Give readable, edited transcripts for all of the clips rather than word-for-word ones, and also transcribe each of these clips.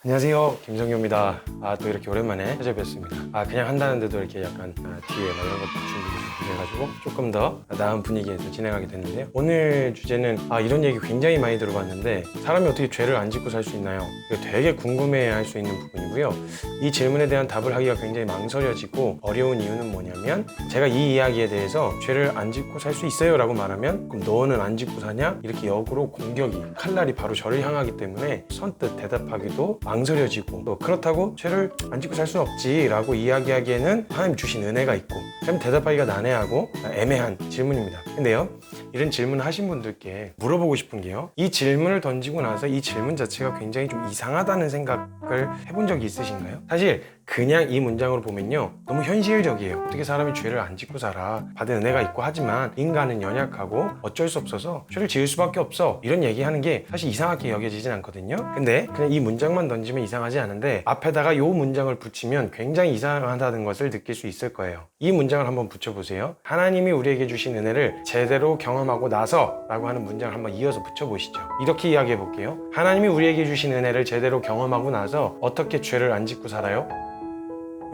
안녕하세요, 김성규입니다. 또 이렇게 오랜만에 찾아뵙습니다. 그냥 한다는데도 이렇게 약간 뒤에 이런 것도 준비를 해가지고 조금 더 나은 분위기에서 진행하게 됐는데요. 오늘 주제는 이런 얘기 굉장히 많이 들어봤는데 사람이 어떻게 죄를 안 짓고 살 수 있나요? 이거 되게 궁금해 할 수 있는 부분이고요. 이 질문에 대한 답을 하기가 굉장히 망설여지고 어려운 이유는 뭐냐면 제가 이 이야기에 대해서 죄를 안 짓고 살 수 있어요 라고 말하면 그럼 너는 안 짓고 사냐? 이렇게 역으로 공격이 칼날이 바로 저를 향하기 때문에 선뜻 대답하기도 망설여지고 또 그렇다고 죄를 안 짓고 살 수는 없지 라고 이야기하기에는 하나님 주신 은혜가 있고 참 대답하기가 난해하고 애매한 질문입니다. 근데요, 이런 질문을 하신 분들께 물어보고 싶은 게요, 이 질문을 던지고 나서 이 질문 자체가 굉장히 좀 이상하다는 생각을 해본 적이 있으신가요? 사실 그냥 이 문장으로 보면요, 너무 현실적이에요. 어떻게 사람이 죄를 안 짓고 살아? 받은 은혜가 있고 하지만 인간은 연약하고 어쩔 수 없어서 죄를 지을 수밖에 없어, 이런 얘기하는 게 사실 이상하게 여겨지진 않거든요. 근데 그냥 이 문장만 던지면 이상하지 않은데 앞에다가 이 문장을 붙이면 굉장히 이상하다는 것을 느낄 수 있을 거예요. 이 문장을 한번 붙여보세요. 하나님이 우리에게 주신 은혜를 제대로 경험하고 나서 라고 하는 문장을 한번 이어서 붙여보시죠. 이렇게 이야기해 볼게요. 하나님이 우리에게 주신 은혜를 제대로 경험하고 나서 어떻게 죄를 안 짓고 살아요?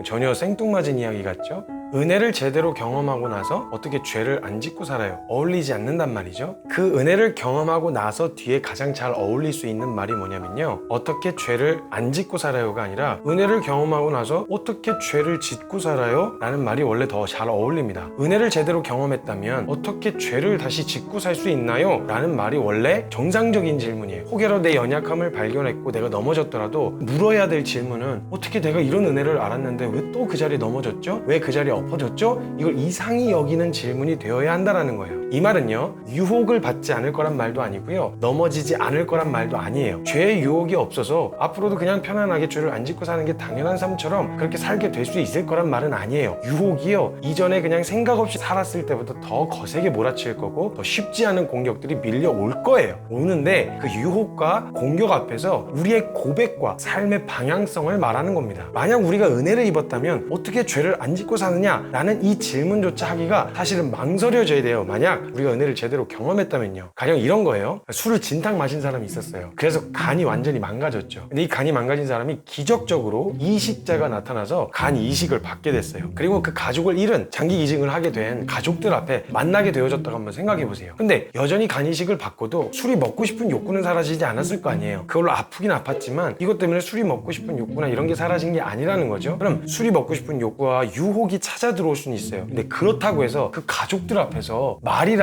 전혀 생뚱맞은 이야기 같죠? 은혜를 제대로 경험하고 나서 어떻게 죄를 안 짓고 살아요? 어울리지 않는단 말이죠. 그 은혜를 경험하고 나서 뒤에 가장 잘 어울릴 수 있는 말이 뭐냐면요, 어떻게 죄를 안 짓고 살아요가 아니라 은혜를 경험하고 나서 어떻게 죄를 짓고 살아요? 라는 말이 원래 더 잘 어울립니다. 은혜를 제대로 경험했다면 어떻게 죄를 다시 짓고 살 수 있나요? 라는 말이 원래 정상적인 질문이에요. 혹여라도 내 연약함을 발견했고 내가 넘어졌더라도 물어야 될 질문은 어떻게 내가 이런 은혜를 알았는데 왜 또 그 자리에 넘어졌죠? 왜 그 자리에 엎어졌죠? 이걸 이상히 여기는 질문이 되어야 한다는 거예요. 이 말은요, 유혹을 받지 않을 거란 말도 아니고요, 넘어지지 않을 거란 말도 아니에요. 죄의 유혹이 없어서 앞으로도 그냥 편안하게 죄를 안 짓고 사는 게 당연한 삶처럼 그렇게 살게 될 수 있을 거란 말은 아니에요. 유혹이요, 이전에 그냥 생각 없이 살았을 때보다 더 거세게 몰아칠 거고 더 쉽지 않은 공격들이 밀려올 거예요. 오는데 그 유혹과 공격 앞에서 우리의 고백과 삶의 방향성을 말하는 겁니다. 만약 우리가 은혜를 입었다면 어떻게 죄를 안 짓고 사느냐 라는 이 질문조차 하기가 사실은 망설여져야 돼요. 만약 우리가 은혜를 제대로 경험했다면요. 가령 이런 거예요. 술을 진탕 마신 사람이 있었어요. 그래서 간이 완전히 망가졌죠. 근데 이 간이 망가진 사람이 기적적으로 이식자가 나타나서 간 이식을 받게 됐어요. 그리고 그 가족을 잃은, 장기 이식을 하게 된 가족들 앞에 만나게 되어졌다고 한번 생각해 보세요. 근데 여전히 간 이식을 받고도 술이 먹고 싶은 욕구는 사라지지 않았을 거 아니에요. 그걸로 아프긴 아팠지만 이것 때문에 술이 먹고 싶은 욕구나 이런 게 사라진 게 아니라는 거죠. 그럼 술이 먹고 싶은 욕구와 유혹이 찾아 들어올 수는 있어요. 근데 그렇다고 해서 그 가족들 앞에서 말이라도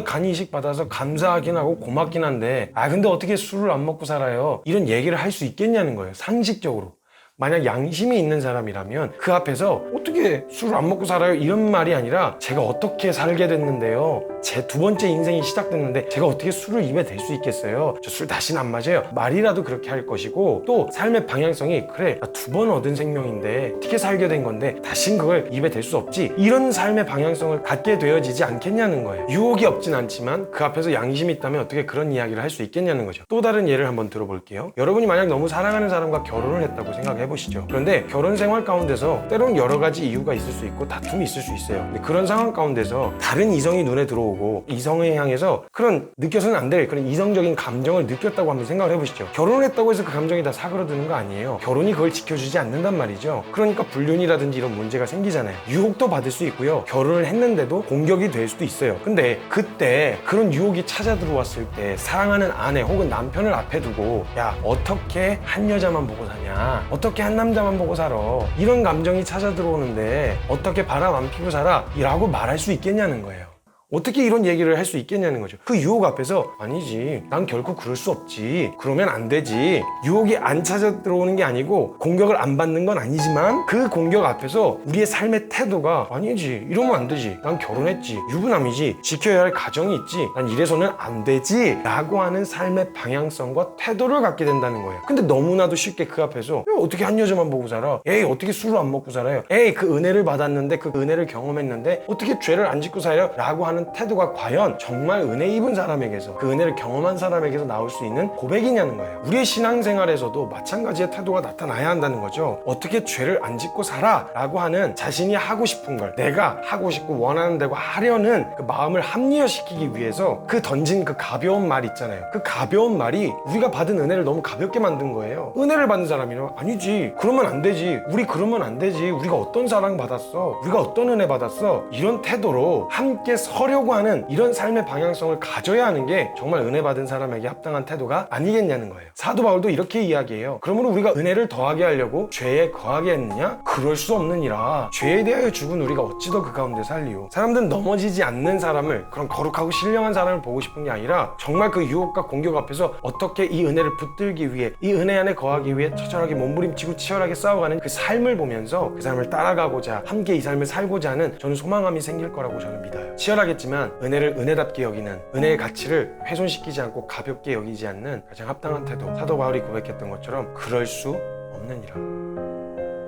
간 이식 받아서 감사하긴 하고 고맙긴 한데 근데 어떻게 술을 안 먹고 살아요? 이런 얘기를 할 수 있겠냐는 거예요. 상식적으로. 만약 양심이 있는 사람이라면 그 앞에서 어떻게 술을 안 먹고 살아요? 이런 말이 아니라 제가 어떻게 살게 됐는데요, 제 두 번째 인생이 시작됐는데 제가 어떻게 술을 입에 댈 수 있겠어요? 저 술 다시는 안 마셔요. 말이라도 그렇게 할 것이고, 또 삶의 방향성이 그래, 두 번 얻은 생명인데 어떻게 살게 된 건데 다신 그걸 입에 댈 수 없지, 이런 삶의 방향성을 갖게 되어지지 않겠냐는 거예요. 유혹이 없진 않지만 그 앞에서 양심이 있다면 어떻게 그런 이야기를 할 수 있겠냐는 거죠. 또 다른 예를 한번 들어볼게요. 여러분이 만약 너무 사랑하는 사람과 결혼을 했다고 생각해 보시죠. 그런데 결혼 생활 가운데서 때론 여러 가지 이유가 있을 수 있고 다툼이 있을 수 있어요. 근데 그런 상황 가운데서 다른 이성이 눈에 들어오고 이성에 향해서 그런 느껴서는 안 될 그런 이성적인 감정을 느꼈다고 한번 생각을 해보시죠. 결혼을 했다고 해서 그 감정이 다 사그러드는 거 아니에요. 결혼이 그걸 지켜주지 않는단 말이죠. 그러니까 불륜이라든지 이런 문제가 생기잖아요. 유혹도 받을 수 있고요, 결혼을 했는데도 공격이 될 수도 있어요. 근데 그때 그런 유혹이 찾아 들어왔을 때 사랑하는 아내 혹은 남편을 앞에 두고 야, 어떻게 한 여자만 보고 사냐, 어떻게 한 남자만 보고 살아, 이런 감정이 찾아 들어오는데 어떻게 바람 안 피고 살아? 라고 말할 수 있겠냐는 거예요. 어떻게 이런 얘기를 할 수 있겠냐는 거죠. 그 유혹 앞에서 아니지, 난 결코 그럴 수 없지, 그러면 안 되지, 유혹이 안 찾아 들어오는 게 아니고 공격을 안 받는 건 아니지만 그 공격 앞에서 우리의 삶의 태도가 아니지, 이러면 안 되지, 난 결혼했지, 유부남이지, 지켜야 할 가정이 있지, 난 이래서는 안 되지 라고 하는 삶의 방향성과 태도를 갖게 된다는 거예요. 근데 너무나도 쉽게 그 앞에서 어떻게 한 여자만 보고 살아, 에이 어떻게 술을 안 먹고 살아요, 에이 그 은혜를 받았는데 그 은혜를 경험했는데 어떻게 죄를 안 짓고 살아요? 라고 하는 나아가는 태도가 과연 정말 은혜 입은 사람에게서, 그 은혜를 경험한 사람에게서 나올 수 있는 고백이냐는 거예요. 우리의 신앙생활에서도 마찬가지의 태도가 나타나야 한다는 거죠. 어떻게 죄를 안 짓고 살아? 라고 하는 자신이 하고 싶은 걸 내가 하고 싶고 원하는 대로 하려는 그 마음을 합리화시키기 위해서 그 던진 그 가벼운 말 있잖아요. 그 가벼운 말이 우리가 받은 은혜를 너무 가볍게 만든 거예요. 은혜를 받은 사람이면 아니지, 그러면 안 되지, 우리 그러면 안 되지, 우리가 어떤 사랑 받았어, 우리가 어떤 은혜 받았어, 이런 태도로 함께 서려고 하는 이런 삶의 방향성을 가져야 하는 게 정말 은혜 받은 사람에게 합당한 태도가 아니겠냐는 거예요. 사도 바울도 이렇게 이야기해요. 그러므로 우리가 은혜를 더하게 하려고 죄에 거하게 했느냐? 그럴 수 없느니라. 죄에 대하여 죽은 우리가 어찌 더 그 가운데 살리오. 사람들은 넘어지지 않는 사람을, 그런 거룩하고 신령한 사람을 보고 싶은 게 아니라 정말 그 유혹과 공격 앞에서 어떻게 이 은혜를 붙들기 위해, 이 은혜 안에 거하기 위해 처절하게 몸부림치고 치열하게 싸워가는 그 삶을 보면서 그 삶을 따라가고자, 함께 이 삶을 살고자 하는 저는 소망감이 생길 거라고 저는 믿어요. 치열하겠지만 은혜를 은혜답게 여기는, 은혜의 가치를 훼손시키지 않고 가볍게 여기지 않는 가장 합당한 태도, 사도 바울이 고백했던 것처럼 그럴 수 없느니라.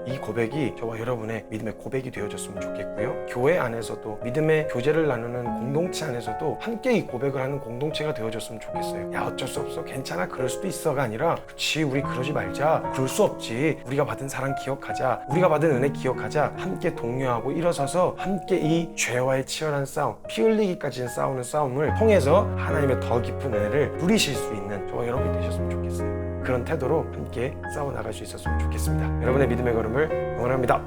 이 고백이 저와 여러분의 믿음의 고백이 되어졌으면 좋겠고요. 교회 안에서도, 믿음의 교제를 나누는 공동체 안에서도 함께 이 고백을 하는 공동체가 되어졌으면 좋겠어요. 야, 어쩔 수 없어, 괜찮아, 그럴 수도 있어가 아니라, 그치, 우리 그러지 말자, 그럴 수 없지, 우리가 받은 사랑 기억하자, 우리가 받은 은혜 기억하자, 함께 동요하고 일어서서 함께 이 죄와의 치열한 싸움, 피 흘리기까지 싸우는 싸움을 통해서 하나님의 더 깊은 은혜를 누리실 수 있는 저와 여러분이 되셨으면 좋겠어요. 그런 태도로 함께 싸워나갈 수 있었으면 좋겠습니다. 여러분의 믿음의 걸음을 응원합니다.